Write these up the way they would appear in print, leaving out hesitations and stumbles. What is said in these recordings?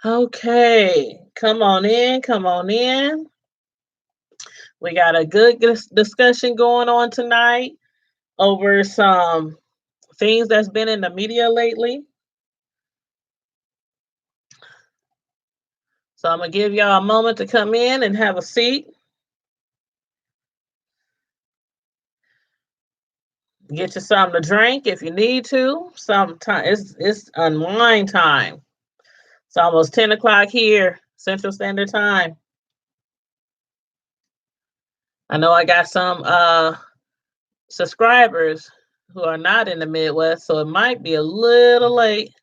Okay, come on in, come on in. We got a good discussion going on tonight over some things that's been in the media lately. So I'm gonna give y'all a moment to come in and have a seat. Get you something to drink if you need to. Sometime it's unwind time. It's almost 10 o'clock here, Central Standard Time. I know I got some subscribers who are not in the Midwest, so it might be a little late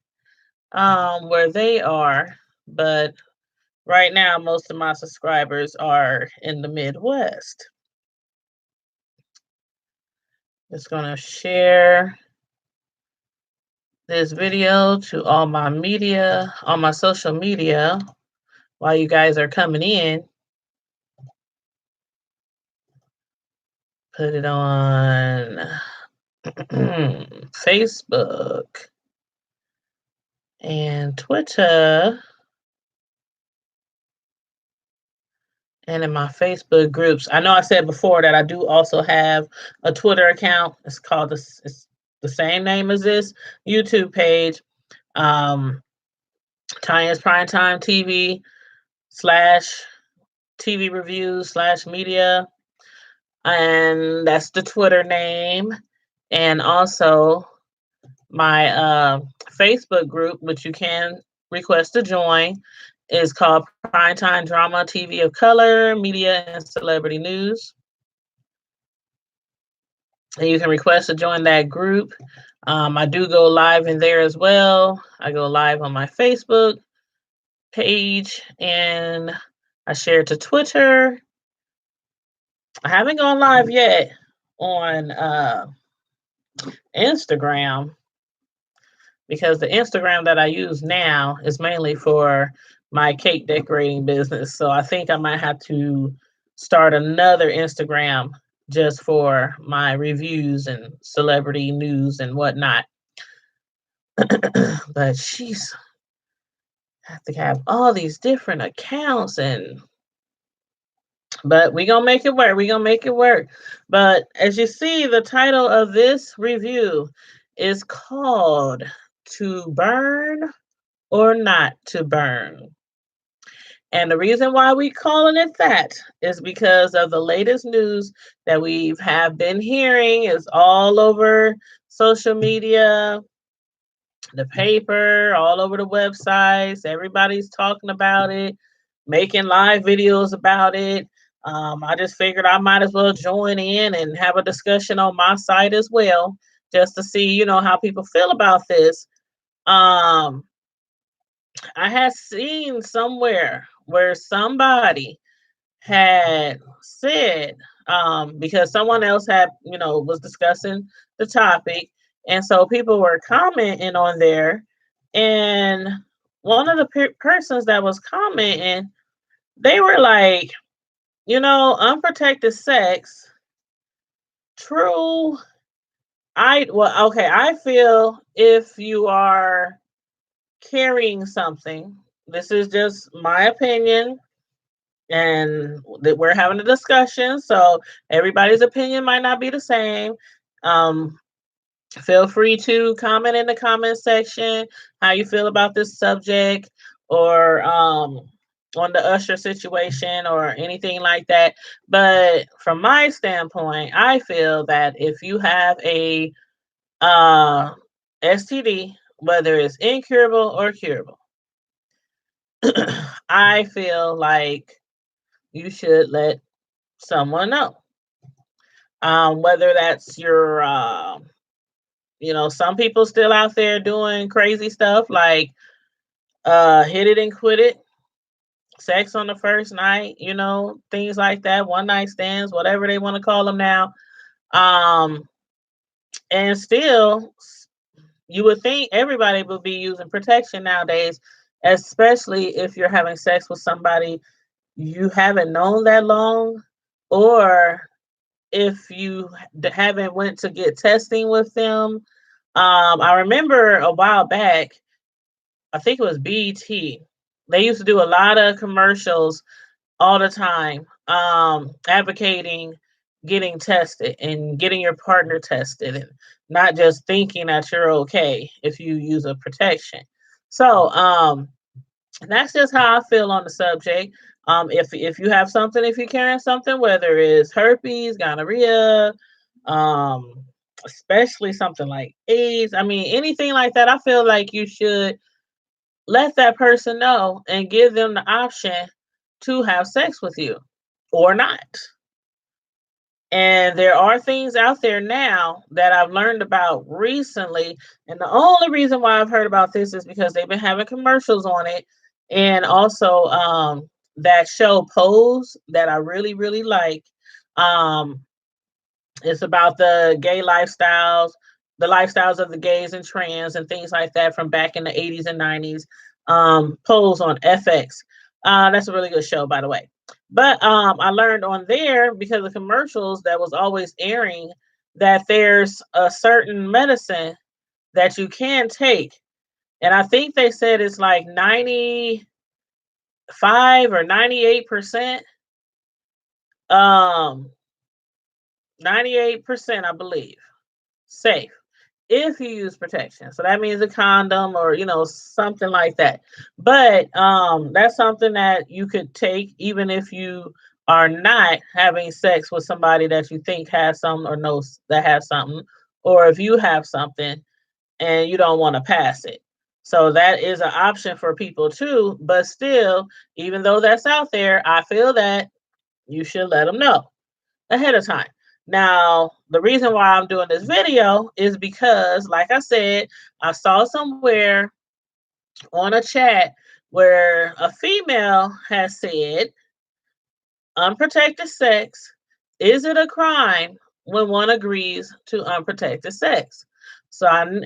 where they are, but right now most of my subscribers are in the Midwest. Just gonna share this video to all my media, on my social media, while you guys are coming in. Put it on Facebook and Twitter and in my Facebook groups. I know I said before that I do also have a Twitter account. It's the same name as this YouTube page. Tanya's Primetime TV slash TV reviews slash media. And that's the Twitter name. And also my Facebook group, which you can request to join, is called Primetime Drama TV of Color, Media, and Celebrity News. And you can request to join that group. I do go live in there as well. I go live on my Facebook page and I share it to Twitter. I haven't gone live yet on Instagram because the Instagram that I use now is mainly for my cake decorating business. So I think I might have to start another Instagram just for my reviews and celebrity news and whatnot. But she's have to have all these different accounts but we gonna make it work. We gonna make it work. But as you see, the title of this review is called "To Burn or Not to Burn." And the reason why we calling it that is because of the latest news that we have been hearing is all over social media, the paper, all over the websites. Everybody's talking about it, making live videos about it. I just figured I might as well join in and have a discussion on my site as well, just to see, how people feel about this. Um, I had seen somewhere where somebody had said, because someone else had, was discussing the topic. And so people were commenting on there. And one of the persons that was commenting, they were like, unprotected sex, true. I feel if you are carrying something, this is just my opinion, and that we're having a discussion, so everybody's opinion might not be the same. um Feel free to comment in the comment section how you feel about this subject, or on the Usher situation or anything like that. But from my standpoint, I feel that if you have a uh STD, whether it's incurable or curable, I feel like you should let someone know. Whether that's your, some people still out there doing crazy stuff like hit it and quit it, sex on the first night, things like that, one night stands, whatever they want to call them now. Um, and still, you would think everybody would be using protection nowadays, especially if you're having sex with somebody you haven't known that long, or if you haven't went to get testing with them. I remember a while back, I think it was BET. They used to do a lot of commercials all the time, advocating getting tested and getting your partner tested, and not just thinking that you're okay if you use a protection. So, that's just how I feel on the subject. If you have something, if you're carrying something, whether it's herpes, gonorrhea, um, especially something like AIDS, I mean anything like that, I feel like you should let that person know and give them the option to have sex with you or not. And there are things out there now that I've learned about recently. And the only reason why I've heard about this is because they've been having commercials on it. And also, that show Pose that I really, really like. Um, it's about the lifestyles of the gays and trans and things like that from back in the 80s and 90s. Pose on FX. That's a really good show, by the way. But I learned on there because of commercials that was always airing that there's a certain medicine that you can take. And I think they said it's like 95 or 98%. Um, 98%, I believe, safe if you use protection. So that means a condom or something like that. But that's something that you could take even if you are not having sex with somebody that you think has something or knows that has something, or if you have something and you don't want to pass it. So that is an option for people too. But still, even though that's out there, I feel that you should let them know ahead of time. Now, the reason why I'm doing this video is because, like I said, I saw somewhere on a chat where a female has said, unprotected sex, is it a crime when one agrees to unprotected sex? So I'm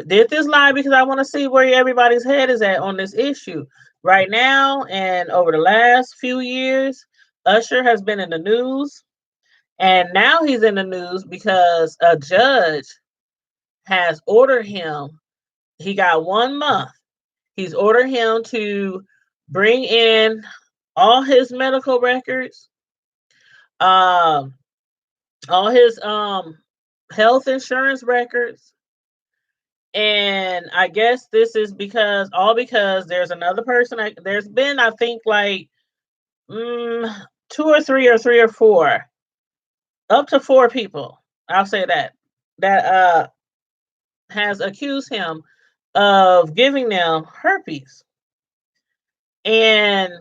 did this live because I want to see where everybody's head is at on this issue. Right now and over the last few years, Usher has been in the news, and now he's in the news because a judge has ordered him. He got 1 month. He's ordered him to bring in all his medical records, um, all his health insurance records. And I guess this is because there's another person. There's been, I think, like two or three or three or four, up to four people. I'll say that has accused him of giving them herpes. And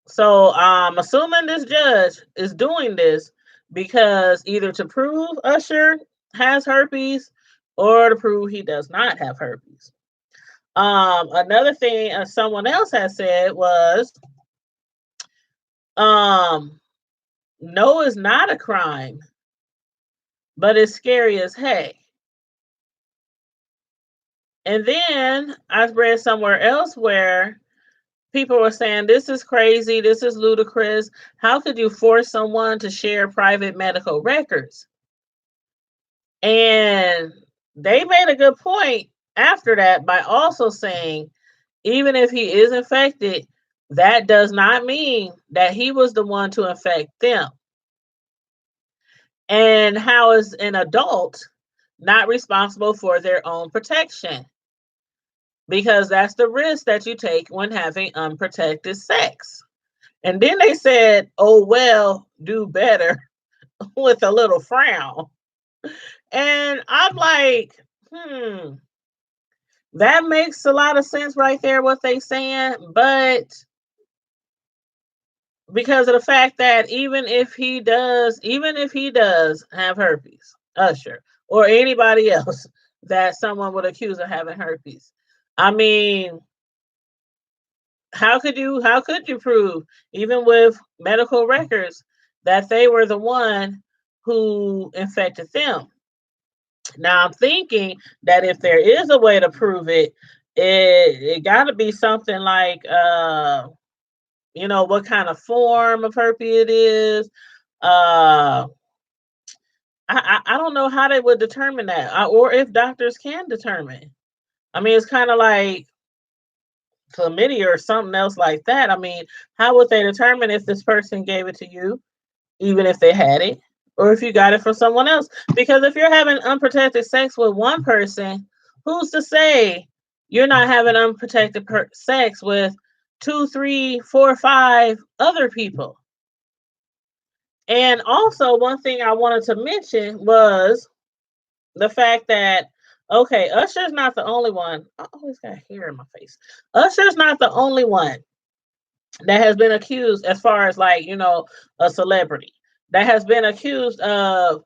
so I'm assuming this judge is doing this because either to prove Usher has herpes or to prove he does not have herpes. Another thing someone else has said was, um, no, it's not a crime, but it's scary as heck. And then I read somewhere else where people were saying, this is crazy, this is ludicrous. How could you force someone to share private medical records? And they made a good point after that by also saying, even if he is infected, that does not mean that he was the one to infect them. And how is an adult not responsible for their own protection? Because that's the risk that you take when having unprotected sex. And then they said, oh, well, do better with a little frown. And I'm like, that makes a lot of sense right there, what they saying. But because of the fact that even if he does have herpes, Usher, or anybody else that someone would accuse of having herpes, I mean, how could you prove, even with medical records, that they were the one who infected them? Now I'm thinking that if there is a way to prove it, it got to be something like what kind of form of herpes it is. Uh, I don't know how they would determine that, or if doctors can determine. I mean, it's kind of like chlamydia or something else like that, I mean, how would they determine if this person gave it to you, even if they had it, or if you got it from someone else? Because if you're having unprotected sex with one person, who's to say you're not having unprotected sex with two, three, four, five other people? And also, one thing I wanted to mention was the fact that, okay, Usher's not the only one. I always got hair in my face. Usher's not the only one that has been accused, as far as like, a celebrity that has been accused of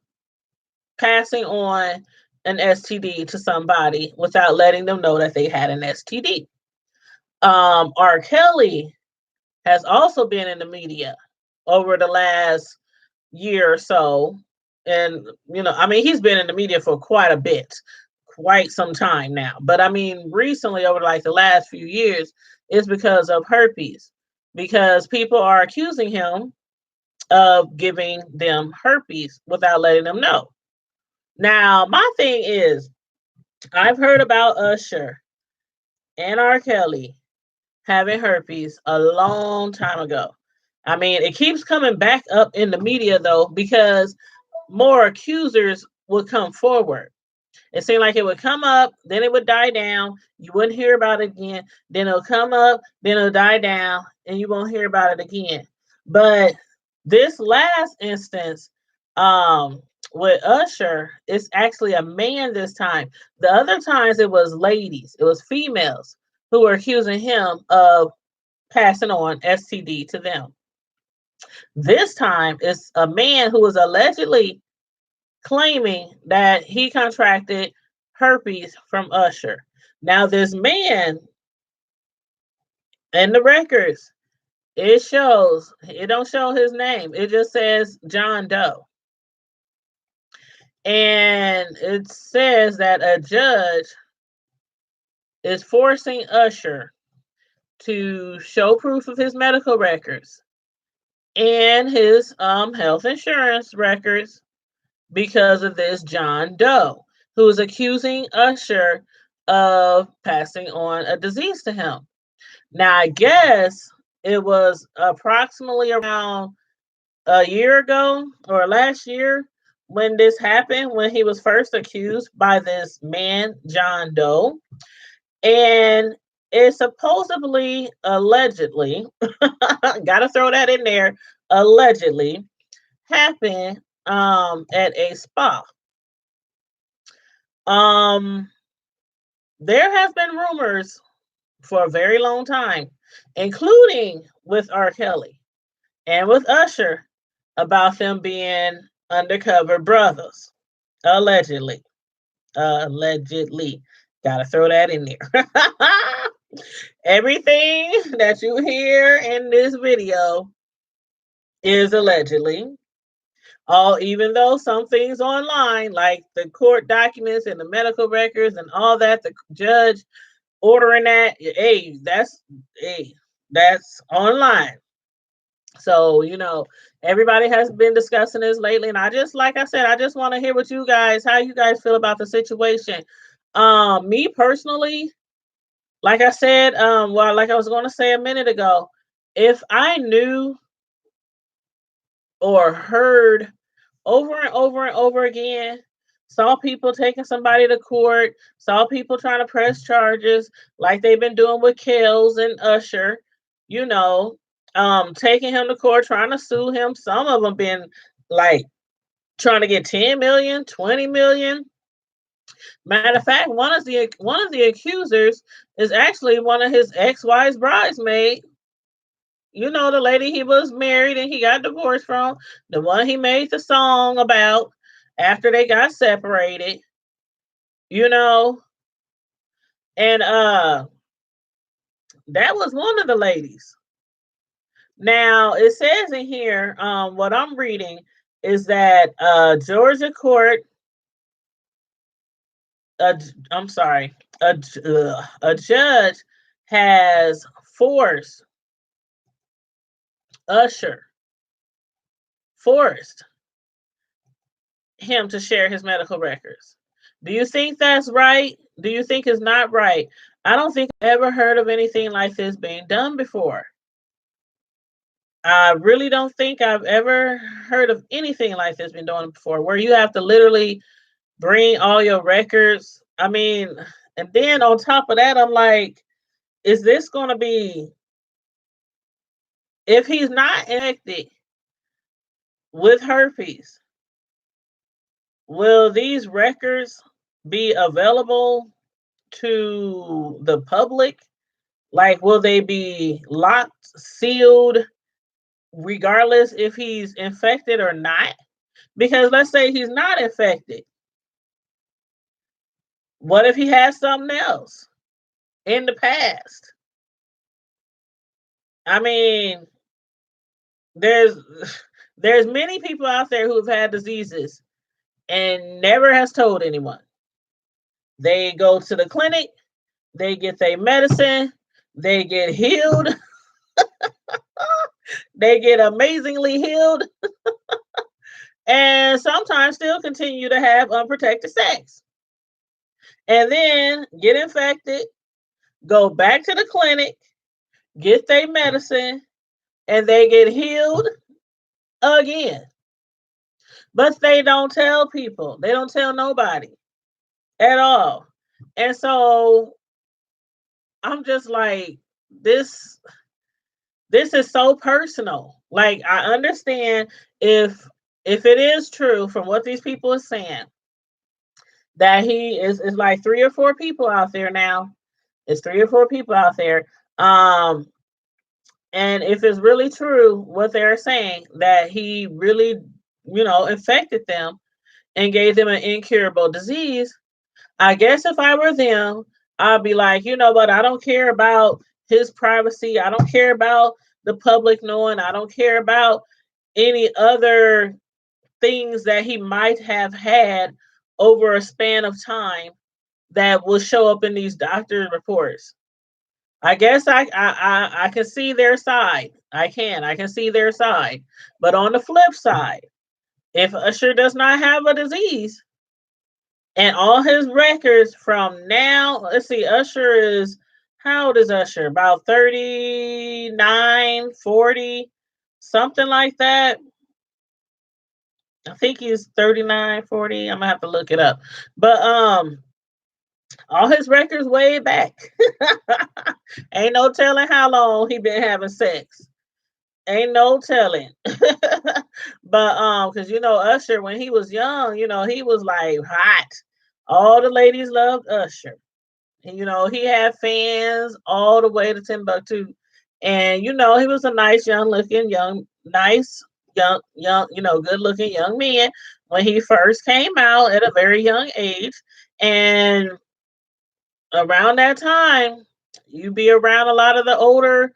passing on an STD to somebody without letting them know that they had an STD. R. Kelly has also been in the media over the last year or so. And, I mean, he's been in the media for quite a bit, quite some time now. But I mean, recently, over like the last few years, it's because of herpes, because people are accusing him of giving them herpes without letting them know. Now, my thing is, I've heard about Usher and R. Kelly having herpes a long time ago. I mean, it keeps coming back up in the media though, because more accusers would come forward. It seemed like it would come up, then it would die down. You wouldn't hear about it again. Then it'll come up, then it'll die down, and you won't hear about it again. But this last instance, um, with Usher, it's actually a man this time. The other times it was ladies, it was females who were accusing him of passing on STD to them. This time it's a man who was allegedly claiming that he contracted herpes from Usher. Now, this man in the records, it don't show his name. It just says John Doe. And it says that a judge is forcing Usher to show proof of his medical records and his health insurance records because of this John Doe, who is accusing Usher of passing on a disease to him. Now, I guess it was approximately around a year ago or last year when this happened, when he was first accused by this man, John Doe. And it supposedly, allegedly, gotta throw that in there, allegedly happened at a spa. Um, there has been rumors for a very long time, including with R. Kelly and with Usher, about them being undercover brothers. Allegedly. Allegedly. Gotta throw that in there. Everything that you hear in this video is allegedly. Even though some things online, like the court documents and the medical records and all that, the judge ordering that, that's online. So, everybody has been discussing this lately. And like I said, I just want to hear how you guys feel about the situation. Me personally, like I said, like I was going to say a minute ago, if I knew or heard over and over and over again, saw people taking somebody to court, saw people trying to press charges like they've been doing with Kells and Usher, you know, taking him to court, trying to sue him. Some of them been like trying to get 10 million, 20 million. Matter of fact, one of the accusers is actually one of his ex-wife's bridesmaid. The lady he was married and he got divorced from, the one he made the song about after they got separated, you know, and that was one of the ladies. Now it says in here, what I'm reading is that Georgia court, I'm sorry, a judge has forced Usher, forced him to share his medical records. Do you think that's right? Do you think it's not right? I don't think I've ever heard of anything like this being done before. I really don't think I've ever heard of anything like this being done before, where you have to literally bring all your records. I mean, and then on top of that, I'm like, is this going to be, if he's not infected with herpes, will these records be available to the public? Like, will they be locked, sealed, regardless if he's infected or not? Because let's say he's not infected. What if he has something else in the past? I mean, there's there's many people out there who've had diseases and never has told anyone. They go to the clinic, they get their medicine, they get healed, they get amazingly healed, and sometimes still continue to have unprotected sex. And then get infected, go back to the clinic, get their medicine, and they get healed again. But they don't tell people. They don't tell nobody at all. And so I'm just like, this this is so personal. Like, I understand if it is true from what these people are saying, that he is like three or four people out there now. It's three or four people out there. Um and if it's really true what they're saying, that he really, infected them and gave them an incurable disease, I guess if I were them, I'd be like, you know what? I don't care about his privacy. I don't care about the public knowing. I don't care about any other things that he might have had over a span of time that will show up in these doctor reports. I guess I can see their side. I can see their side. But on the flip side, if Usher does not have a disease, and all his records from now, let's see, Usher is, how old is Usher? About 39, 40, something like that. I think he's 39, 40. I'm gonna have to look it up. But all his records way back. Ain't no telling how long he been having sex. Ain't no telling. But because Usher, when he was young, he was like hot. All the ladies loved Usher. And, he had fans all the way to Timbuktu. And, he was a nice, young looking, good looking young man when he first came out at a very young age. And around that time, you be around a lot of the older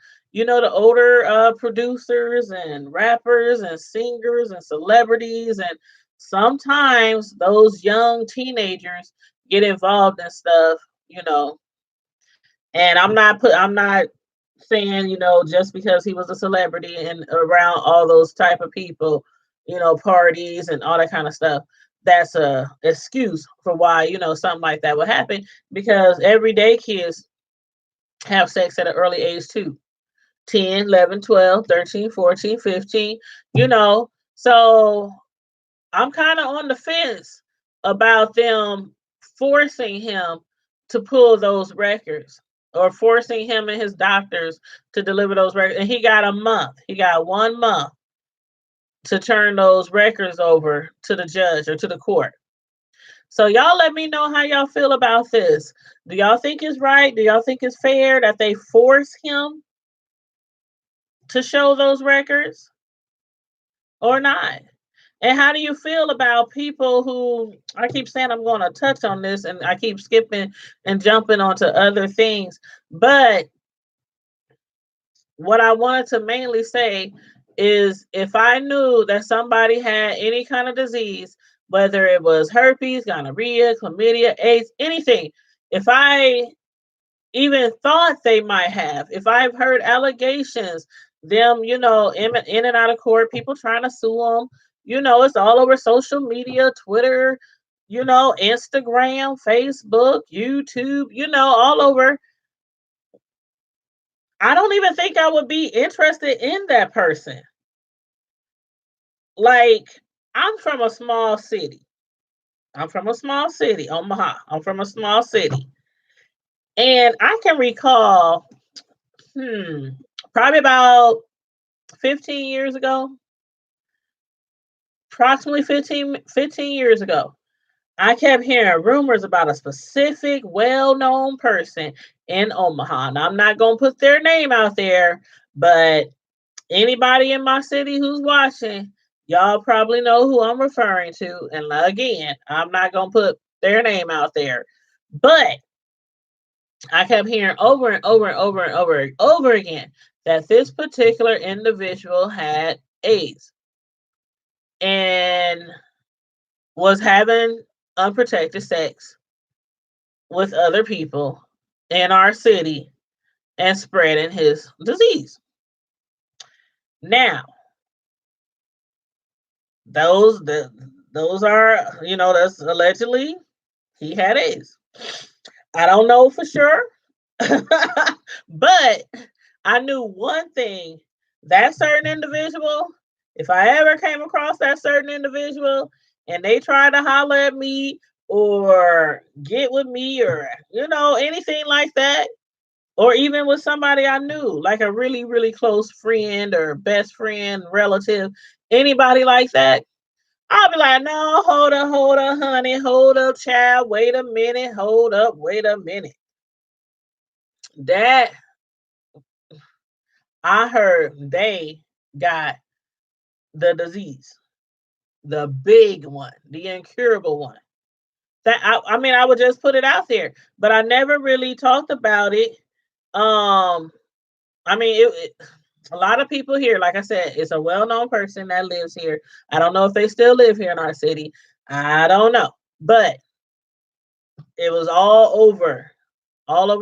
producers and rappers and singers and celebrities. And sometimes those young teenagers get involved in stuff, you know, and I'm not saying, just because he was a celebrity and around all those type of people, parties and all that kind of stuff, that's a excuse for why, something like that would happen, because everyday kids have sex at an early age too. 10, 11, 12, 13, 14, 15, So I'm kind of on the fence about them forcing him to pull those records, or forcing him and his doctors to deliver those records. And he got a month. He got 1 month to turn those records over to the judge or to the court. So y'all let me know how y'all feel about this. Do y'all think it's right? Do y'all think it's fair that they force him to show those records or not? And how do you feel about people who, I keep saying I'm going to touch on this and I keep skipping and jumping onto other things. But what I wanted to mainly say is, if I knew that somebody had any kind of disease, whether it was herpes, gonorrhea, chlamydia, AIDS, anything, if I even thought they might have, if I've heard allegations, them, in and out of court, people trying to sue them, it's all over social media, Twitter, Instagram, Facebook, YouTube, all over. I don't even think I would be interested in that person. Like, I'm from a small city. I'm from a small city, Omaha. I'm from a small city. And I can recall, hmm, probably about 15 years ago, approximately 15 years ago, I kept hearing rumors about a specific well known person in Omaha. Now, I'm not going to put their name out there, but anybody in my city who's watching, y'all probably know who I'm referring to. And again, I'm not going to put their name out there, but I kept hearing over and over and over and over and over again that this particular individual had AIDS and was having unprotected sex with other people in our city and spreading his disease. Now, those the those are, that's allegedly he had AIDS. I don't know for sure, but I knew one thing, that certain individual, if I ever came across that certain individual and they tried to holler at me or get with me or, anything like that, or even with somebody I knew, like a really, really close friend or best friend, relative, anybody like that, I'll be like, no, hold up, honey, hold up, child, wait a minute, hold up, wait a minute. That I heard they got the disease, the big one, the incurable one. That I mean, I would just put it out there, but I never really talked about it. Um, I mean, a lot of people here, like I said, it's a well-known person that lives here. I don't know if they still live here in our city. I don't know, but it was all over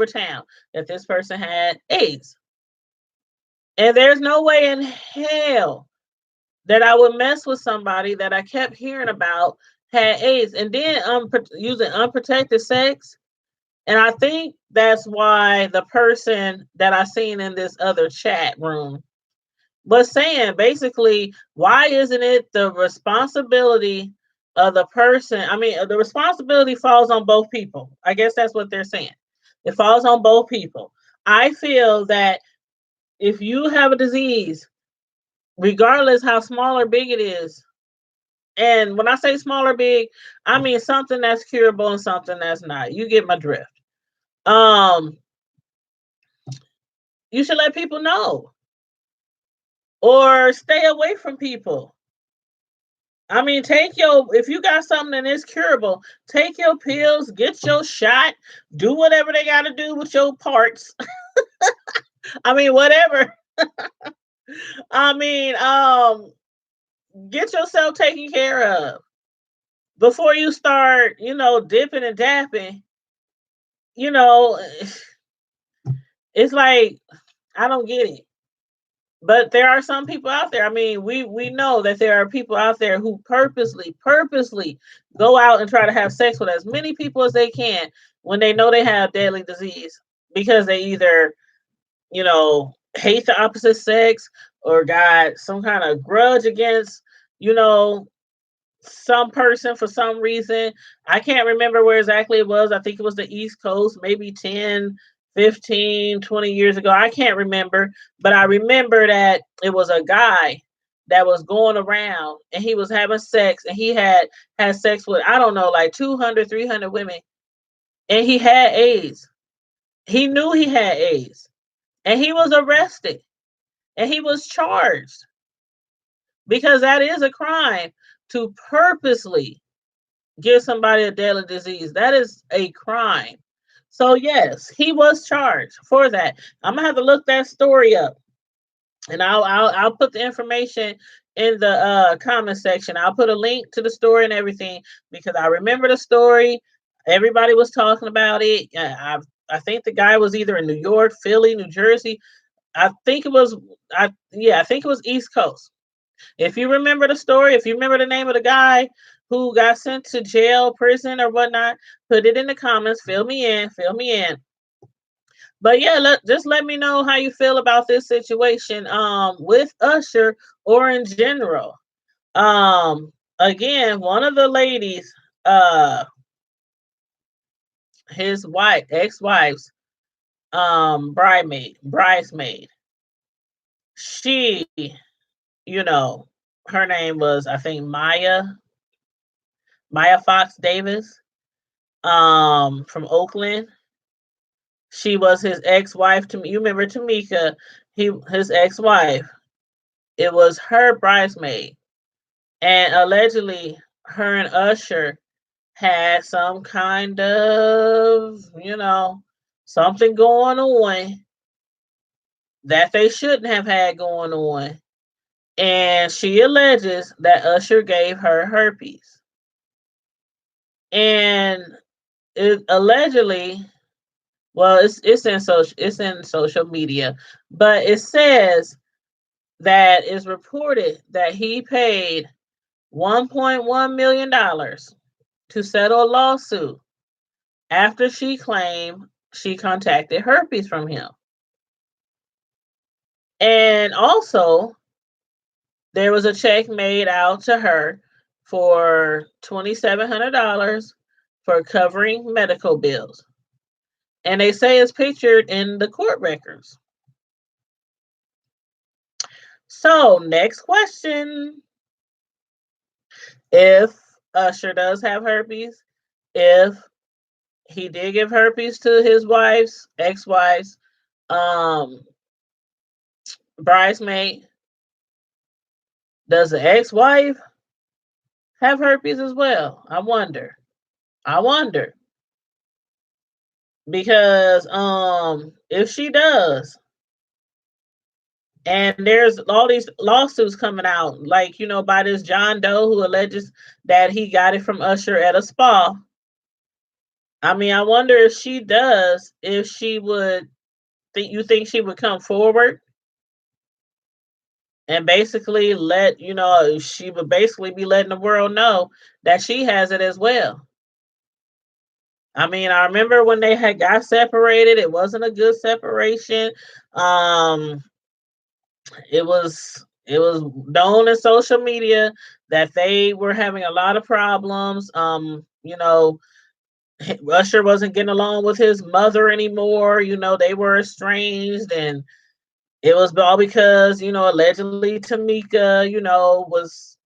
town that this person had AIDS, and there's no way in hell that I would mess with somebody that I kept hearing about had AIDS and then using unprotected sex. And I think that's why the person that I seen in this other chat room was saying basically, why isn't it the responsibility of the person? I mean, the responsibility falls on both people. I guess that's what they're saying. It falls on both people. I feel that if you have a disease, regardless how small or big it is, and when I say small or big, I mean something that's curable and something that's not. You get my drift. Um, you should let people know or stay away from people. I mean, if you got something that is curable, take your pills, get your shot, do whatever they got to do with your parts. I mean, whatever. I mean, get yourself taken care of before you start, dipping and dapping. You know, it's like I don't get it. But there are some people out there. I mean, we know that there are people out there who purposely go out and try to have sex with as many people as they can when they know they have deadly disease because they either, hate the opposite sex or got some kind of grudge against, you know, some person for some reason. I can't remember where exactly it was. I think it was the East Coast, maybe 10, 15, 20 years ago. I can't remember, but I remember that it was a guy that was going around and he was having sex and he had sex with, I don't know, like 200, 300 women, and he had AIDS. He knew he had AIDS and he was arrested and he was charged because that is a crime to purposely give somebody a deadly disease. That is a crime. So yes, he was charged for that. I'm gonna have to look that story up, and I'll put the information in the comment section. I'll put a link to the story and everything because I remember the story. Everybody was talking about it. I think the guy was either in New York, Philly, New Jersey. I think it was I think it was East Coast. If you remember the story, if you remember the name of the guy who got sent to jail, prison, or whatnot, put it in the comments. Fill me in. Fill me in. But yeah, just let me know how you feel about this situation with Usher or in general. Again, one of the ladies, uh his wife, ex-wife's bridesmaid, she, you know, her name was, I think, Maya Fox Davis, from Oakland. She was his ex-wife. To you remember Tamika, his ex-wife. It was her bridesmaid, and allegedly, her and Usher had some kind of, something going on that they shouldn't have had going on. And she alleges that Usher gave her herpes. And it allegedly, well, it's in social media, but it says that it's reported that he paid $1.1 million to settle a lawsuit after she claimed she contacted herpes from him. And also, there was a check made out to her for $2,700 for covering medical bills. And they say it's pictured in the court records. So, next question. If Usher does have herpes, if he did give herpes to his ex-wife's um, bridesmaid, does the ex-wife have herpes as well? I wonder. I wonder. Because if she does, and there's all these lawsuits coming out, like, by this John Doe who alleges that he got it from Usher at a spa. I mean, I wonder if she does, if she would think she would come forward and basically she would basically be letting the world know that she has it as well. I mean, I remember when they had got separated, it wasn't a good separation. Um, it was known in social media that they were having a lot of problems. Usher wasn't getting along with his mother anymore. They were estranged, and it was all because, allegedly Tamika, was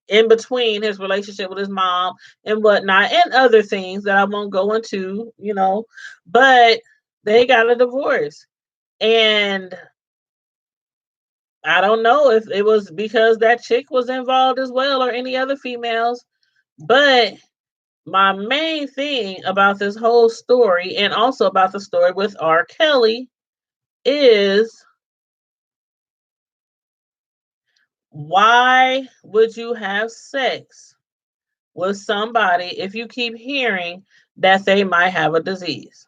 in between his relationship with his mom and whatnot, and other things that I won't go into. But they got a divorce. And I don't know if it was because that chick was involved as well or any other females. But my main thing about this whole story, and also about the story with R. Kelly, is why would you have sex with somebody if you keep hearing that they might have a disease?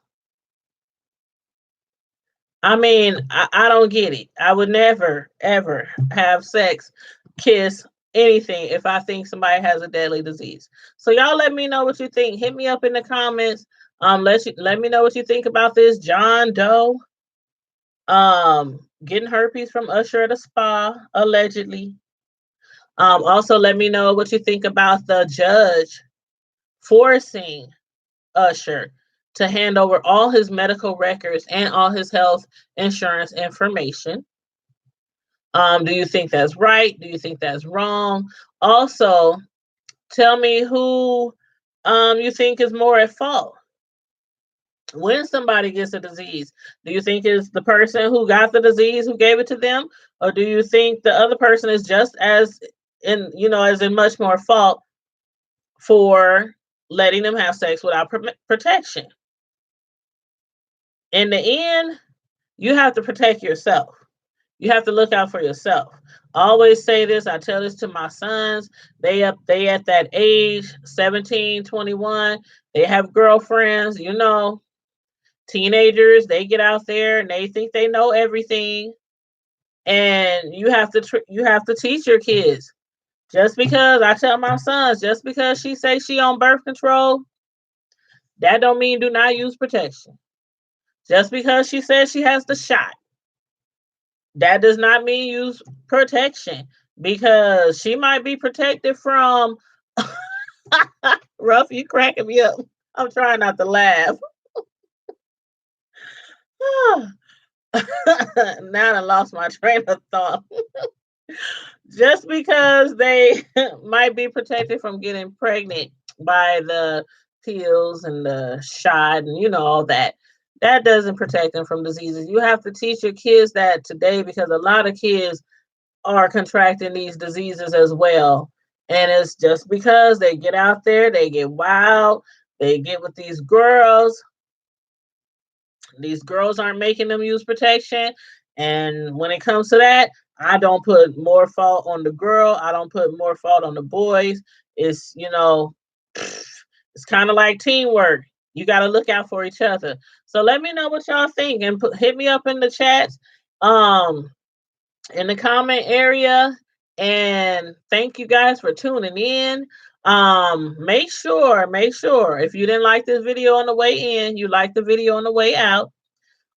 I mean, I don't get it. I would never, ever have sex, kiss, anything if I think somebody has a deadly disease. So y'all let me know what you think. Hit me up in the comments. Let me know what you think about this John Doe getting herpes from Usher at a spa, allegedly. Also let me know what you think about the judge forcing Usher to hand over all his medical records and all his health insurance information. Do you think that's right? Do you think that's wrong? Also, tell me who you think is more at fault when somebody gets a disease. Do you think it's the person who got the disease who gave it to them, or do you think the other person is just as in much more fault for letting them have sex without protection? In the end, you have to protect yourself. You have to look out for yourself. I always say this, I tell this to my sons. They at that age, 17, 21, they have girlfriends, teenagers, they get out there and they think they know everything. And you have to teach your kids. Just because I tell my sons, just because she say she on birth control, that don't mean do not use protection. Just because she says she has the shot, that does not mean use protection, because she might be protected from Ruff, you cracking me up. I'm trying not to laugh. Now I lost my train of thought. Just because they might be protected from getting pregnant by the pills and the shot and all that, that doesn't protect them from diseases. You have to teach your kids that today, because a lot of kids are contracting these diseases as well. And it's just because they get out there, they get wild, they get with these girls. These girls aren't making them use protection. And when it comes to that, I don't put more fault on the girl. I don't put more fault on the boys. It's kind of like teamwork. You got to look out for each other. So let me know what y'all think, and hit me up in the chats, um, in the comment area. And thank you guys for tuning in. Make sure if you didn't like this video on the way in, you like the video on the way out.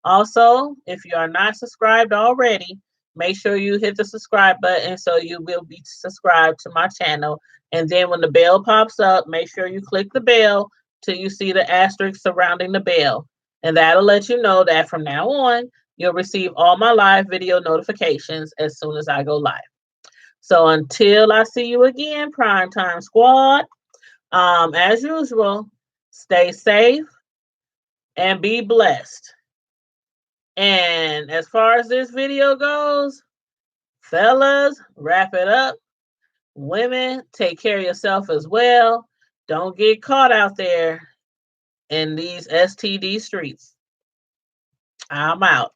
Also, if you are not subscribed already, make sure you hit the subscribe button so you will be subscribed to my channel. And then when the bell pops up, make sure you click the bell till you see the asterisk surrounding the bell. And that'll let you know that from now on, you'll receive all my live video notifications as soon as I go live. So until I see you again, Primetime Squad, as usual, stay safe and be blessed. And as far as this video goes, fellas, wrap it up. Women, take care of yourself as well. Don't get caught out there in these STD streets. I'm out.